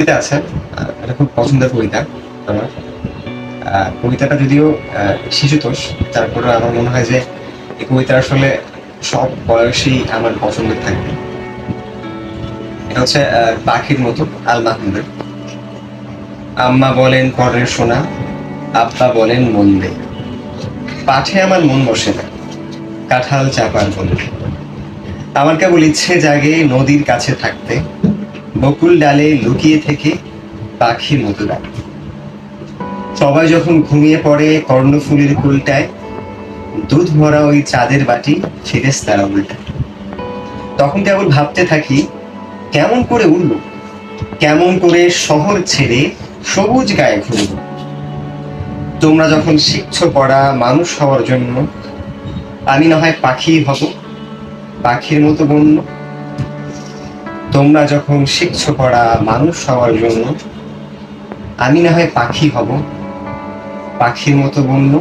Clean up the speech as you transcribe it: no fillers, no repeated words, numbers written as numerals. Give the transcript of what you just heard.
কবিতা আছে, এটা খুব পছন্দের কবিতা আমার। কবিতাটা যদিও শিশুতোষ, তারপরে আমার মনে হয় যে এই কবিতা আসলে সব বয়সী আমার পছন্দের থাকবে। এটা হচ্ছে পাখির মতো, আল মাহমুদের। আম্মা বলেন পরের সোনা, আব্বা বলেন মন দে, পাঠে আমার মন বসে না, কাঁঠাল চাপার বলে। আমার কেবল ইচ্ছে জাগে নদীর কাছে থাকতে, বকুল ডালে লুকিয়ে থেকে পাখির মতো ডাকতে। সবাই যখন ঘুমিয়ে পড়ে কর্ণফুলের কুলটায়, দুধ ভরা ওই চাঁদের বাটি ফেরেশতারা উল্টায়। তখন কেবল ভাবতে থাকি, কেমন করে উড়ব, কেমন করে শহর ছেড়ে সবুজ গায়ে ঘুরব। তোমরা যখন শিখছো পড়া মানুষ হওয়ার জন্য, আমি না হয় পাখি হব, পাখির মতো বন্য। তোমরা যখন শিখছো পড়া মানুষ হওয়ার জন্য, আমি না হয় পাখি হব, পাখির মতো বন্য।